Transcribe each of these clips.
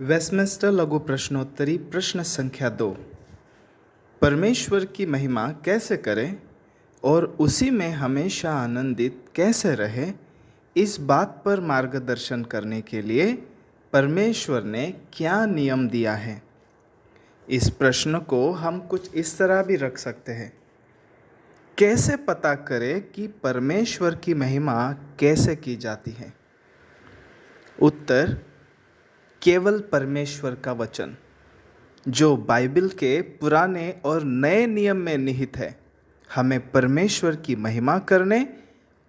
Westminster लघु प्रश्नोत्तरी प्रश्न संख्या 2। परमेश्वर की महिमा कैसे करें और उसी में हमेशा आनंदित कैसे रहें, इस बात पर मार्गदर्शन करने के लिए परमेश्वर ने क्या नियम दिया है। इस प्रश्न को हम कुछ इस तरह भी रख सकते हैं। कैसे पता करें कि परमेश्वर की महिमा कैसे की जाती है? उत्तर, केवल परमेश्वर का वचन जो बाइबल के पुराने और नए नियम में निहित है, हमें परमेश्वर की महिमा करने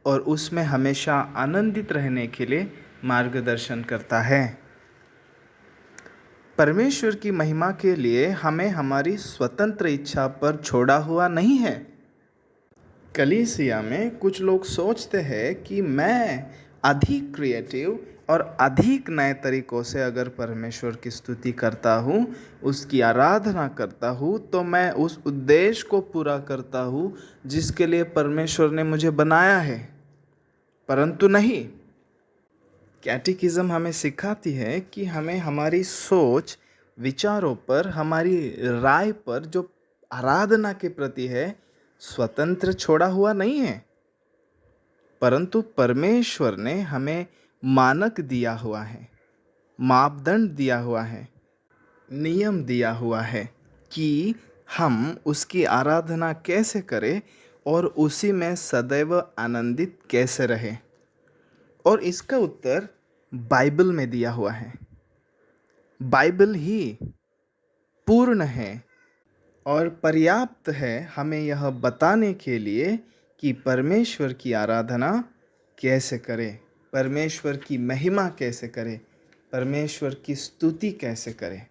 और उसमें हमेशा आनंदित रहने के लिए मार्गदर्शन करता है। परमेश्वर की महिमा के लिए हमें हमारी स्वतंत्र इच्छा पर छोड़ा हुआ नहीं है। कलीसिया में कुछ लोग सोचते हैं कि मैं अधिक क्रिएटिव और अधिक नए तरीकों से अगर परमेश्वर की स्तुति करता हूँ, उसकी आराधना करता हूँ, तो मैं उस उद्देश्य को पूरा करता हूँ जिसके लिए परमेश्वर ने मुझे बनाया है। परंतु नहीं, कैटेकिज्म हमें सिखाती है कि हमें हमारी सोच, विचारों पर, हमारी राय पर जो आराधना के प्रति है, स्वतंत्र छोड़ा हुआ नहीं है, परंतु परमेश्वर ने हमें मानक दिया हुआ है, मापदंड दिया हुआ है, नियम दिया हुआ है कि हम उसकी आराधना कैसे करें और उसी में सदैव आनंदित कैसे रहें। और इसका उत्तर बाइबल में दिया हुआ है। बाइबल ही पूर्ण है और पर्याप्त है हमें यह बताने के लिए कि परमेश्वर की आराधना कैसे करें, परमेश्वर की महिमा कैसे करें, परमेश्वर की स्तुति कैसे करें।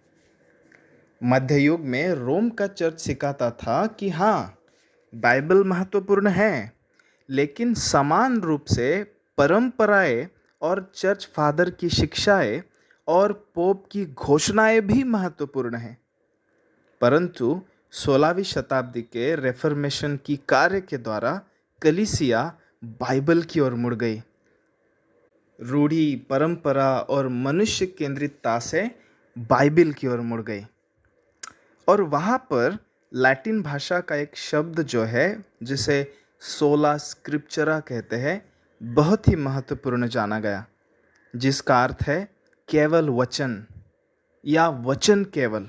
मध्य युग में रोम का चर्च सिखाता था कि हाँ, बाइबल महत्वपूर्ण है, लेकिन समान रूप से परंपराएं और चर्च फादर की शिक्षाएं और पोप की घोषणाएं भी महत्वपूर्ण हैं। परंतु 16वीं शताब्दी के रेफर्मेशन की कार्य के द्वारा कलीसिया बाइबल की ओर मुड़ गई। रूढ़ी, परंपरा और मनुष्य केंद्रितता से बाइबल की ओर मुड़ गई और वहाँ पर लैटिन भाषा का एक शब्द जो है, जिसे सोला स्क्रिप्चरा कहते हैं, बहुत ही महत्वपूर्ण जाना गया, जिसका अर्थ है केवल वचन या वचन केवल।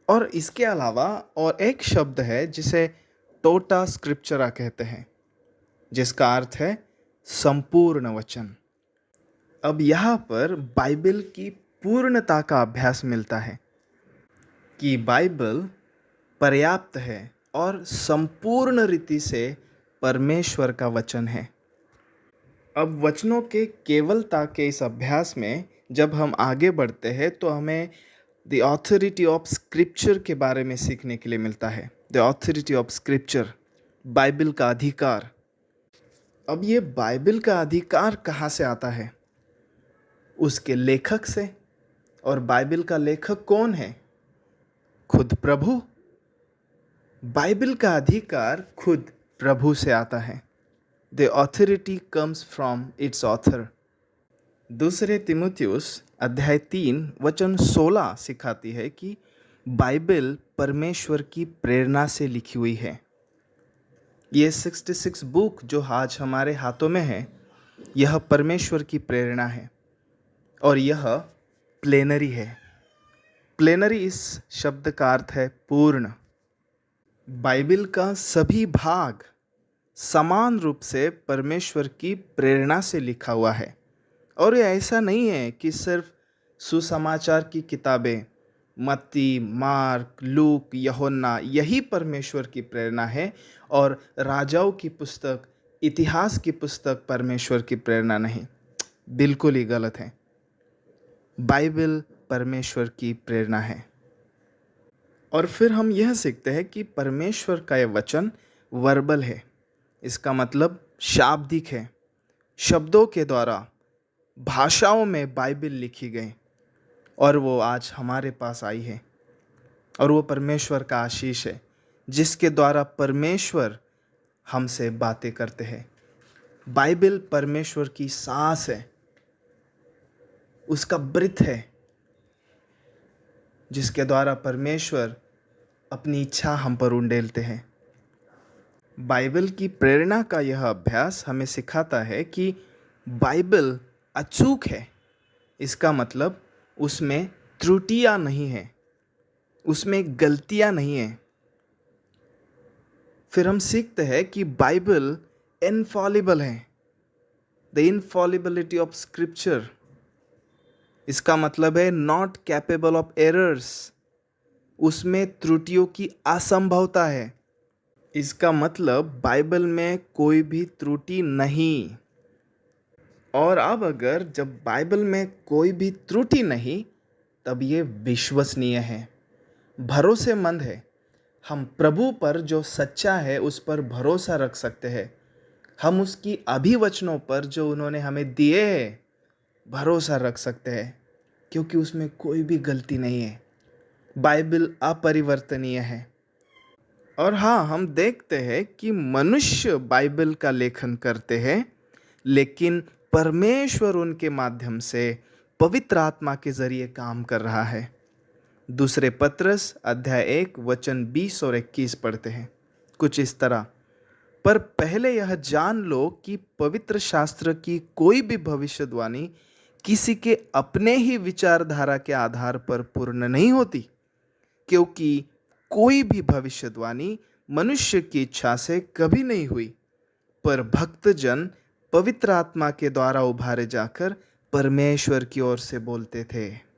और इसके अलावा और एक शब्द है जिसे टोटा स्क्रिप्चरा कहते हैं, जिसका अर्थ है संपूर्ण वचन। अब यहाँ पर बाइबल की पूर्णता का अभ्यास मिलता है कि बाइबल पर्याप्त है और संपूर्ण रीति से परमेश्वर का वचन है। अब वचनों के केवलता के इस अभ्यास में जब हम आगे बढ़ते हैं तो हमें द ऑथोरिटी ऑफ स्क्रिप्चर के बारे में सीखने के लिए मिलता है। The authority of scripture, Bible का अधिकार। अब ये बाइबल का अधिकार कहाँ से आता है? उसके लेखक से। और बाइबल का लेखक कौन है? खुद प्रभु। बाइबल का अधिकार खुद प्रभु से आता है। The authority comes from its author. दूसरे तिमुथियुस अध्याय 3 वचन 16 सिखाती है कि बाइबल परमेश्वर की प्रेरणा से लिखी हुई है। ये 66 बुक जो आज हमारे हाथों में है, यह परमेश्वर की प्रेरणा है और यह प्लेनरी है। प्लेनरी इस शब्द का अर्थ है पूर्ण। बाइबल का सभी भाग समान रूप से परमेश्वर की प्रेरणा से लिखा हुआ है। और ये ऐसा नहीं है कि सिर्फ सुसमाचार की किताबें, मत्ती, मार्क, लूक, यूहन्ना, यही परमेश्वर की प्रेरणा है और राजाओं की पुस्तक, इतिहास की पुस्तक परमेश्वर की प्रेरणा नहीं। बिल्कुल ही गलत है। बाइबल परमेश्वर की प्रेरणा है। और फिर हम यह सीखते हैं कि परमेश्वर का यह वचन वर्बल है। इसका मतलब शाब्दिक है। शब्दों के द्वारा, भाषाओं में बाइबल लिखी गई और वो आज हमारे पास आई है। और वो परमेश्वर का आशीष है जिसके द्वारा परमेश्वर हमसे बातें करते हैं। बाइबल परमेश्वर की सांस है, उसका ब्रीथ है। जिसके द्वारा परमेश्वर अपनी इच्छा हम पर उंडेलते हैं। बाइबल की प्रेरणा का यह अभ्यास हमें सिखाता है कि बाइबल अचूक है। इसका मतलब उसमें त्रुटियां नहीं हैं, उसमें गलतियां नहीं हैं। फिर हम सीखते हैं कि बाइबल इनफॉलिबल है, द इनफॉलिबिलिटी ऑफ स्क्रिप्चर। इसका मतलब है नॉट कैपेबल ऑफ एरर्स, उसमें त्रुटियों की असंभवता है। इसका मतलब बाइबल में कोई भी त्रुटि नहीं। और अब अगर जब बाइबल में कोई भी त्रुटि नहीं, तब ये विश्वसनीय है, भरोसेमंद है। हम प्रभु पर जो सच्चा है उस पर भरोसा रख सकते हैं। हम उसकी अभिवचनों पर जो उन्होंने हमें दिए हैं भरोसा रख सकते हैं, क्योंकि उसमें कोई भी गलती नहीं है। बाइबल अपरिवर्तनीय है। और हाँ, हम देखते हैं कि मनुष्य बाइबल का लेखन करते हैं, लेकिन परमेश्वर उनके माध्यम से पवित्र आत्मा के जरिए काम कर रहा है। दूसरे पत्रस अध्याय 1 वचन 20 और 21 पढ़ते हैं कुछ इस तरह, पर पहले यह जान लो कि पवित्र शास्त्र की कोई भी भविष्यवाणी किसी के अपने ही विचारधारा के आधार पर पूर्ण नहीं होती, क्योंकि कोई भी भविष्यवाणी मनुष्य की इच्छा से कभी नहीं हुई, पर भक्तजन पवित्र आत्मा के द्वारा उभारे जाकर परमेश्वर की ओर से बोलते थे।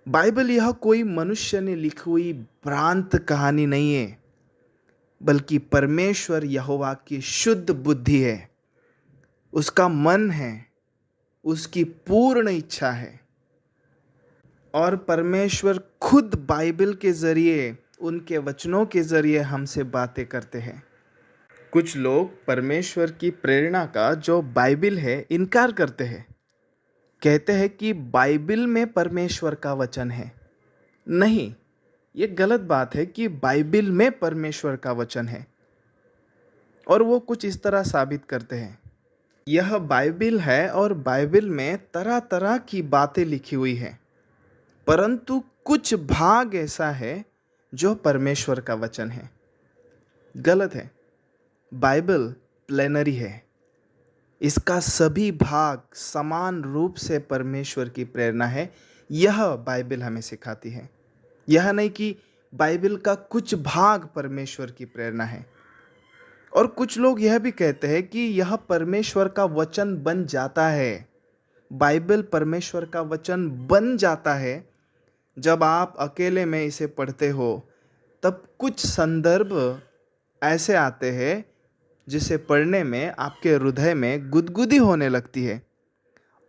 बाइबल यह कोई मनुष्य ने लिखी हुई भ्रांत कहानी नहीं है, बल्कि परमेश्वर यहोवा की शुद्ध बुद्धि है, उसका मन है, उसकी पूर्ण इच्छा है। और परमेश्वर खुद बाइबल के जरिए, उनके वचनों के जरिए हमसे बातें करते हैं। कुछ लोग परमेश्वर की प्रेरणा का जो बाइबल है इनकार करते हैं, कहते हैं कि बाइबल में परमेश्वर का वचन है। नहीं, ये गलत बात है कि बाइबल में परमेश्वर का वचन है। और वो कुछ इस तरह साबित करते हैं, यह बाइबल है और बाइबल में तरह तरह की बातें लिखी हुई है, परंतु कुछ भाग ऐसा है जो परमेश्वर का वचन है। गलत है। बाइबल प्लेनरी है, इसका सभी भाग समान रूप से परमेश्वर की प्रेरणा है। यह बाइबल हमें सिखाती है। यह नहीं कि बाइबल का कुछ भाग परमेश्वर की प्रेरणा है। और कुछ लोग यह भी कहते हैं कि यह परमेश्वर का वचन बन जाता है। बाइबल परमेश्वर का वचन बन जाता है जब आप अकेले में इसे पढ़ते हो। तब कुछ संदर्भ ऐसे आते हैं जिसे पढ़ने में आपके हृदय में गुदगुदी होने लगती है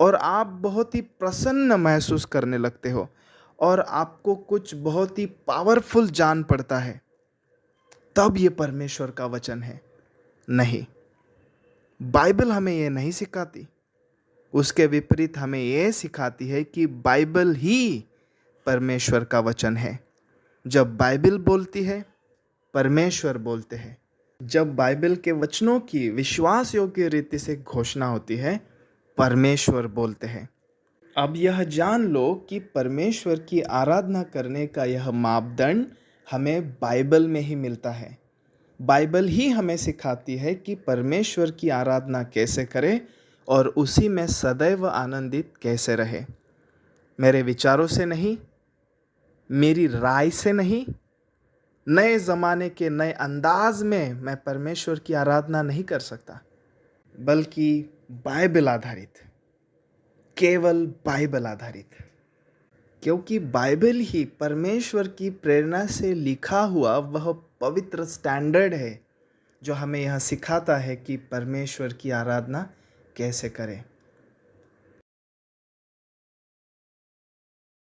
और आप बहुत ही प्रसन्न महसूस करने लगते हो और आपको कुछ बहुत ही पावरफुल जान पड़ता है। तब ये परमेश्वर का वचन है। नहीं, बाइबल हमें ये नहीं सिखाती। उसके विपरीत हमें ये सिखाती है कि बाइबल ही परमेश्वर का वचन है। जब बाइबल बोलती है, परमेश्वर बोलते हैं। जब बाइबल के वचनों की विश्वास योग्य रीति से घोषणा होती है, परमेश्वर बोलते हैं। अब यह जान लो कि परमेश्वर की आराधना करने का यह मापदंड हमें बाइबल में ही मिलता है। बाइबल ही हमें सिखाती है कि परमेश्वर की आराधना कैसे करें और उसी में सदैव आनंदित कैसे रहे। मेरे विचारों से नहीं, मेरी राय से नहीं, नए ज़माने के नए अंदाज में मैं परमेश्वर की आराधना नहीं कर सकता, बल्कि बाइबल आधारित, केवल बाइबल आधारित। क्योंकि बाइबल ही परमेश्वर की प्रेरणा से लिखा हुआ वह पवित्र स्टैंडर्ड है जो हमें यह सिखाता है कि परमेश्वर की आराधना कैसे करें।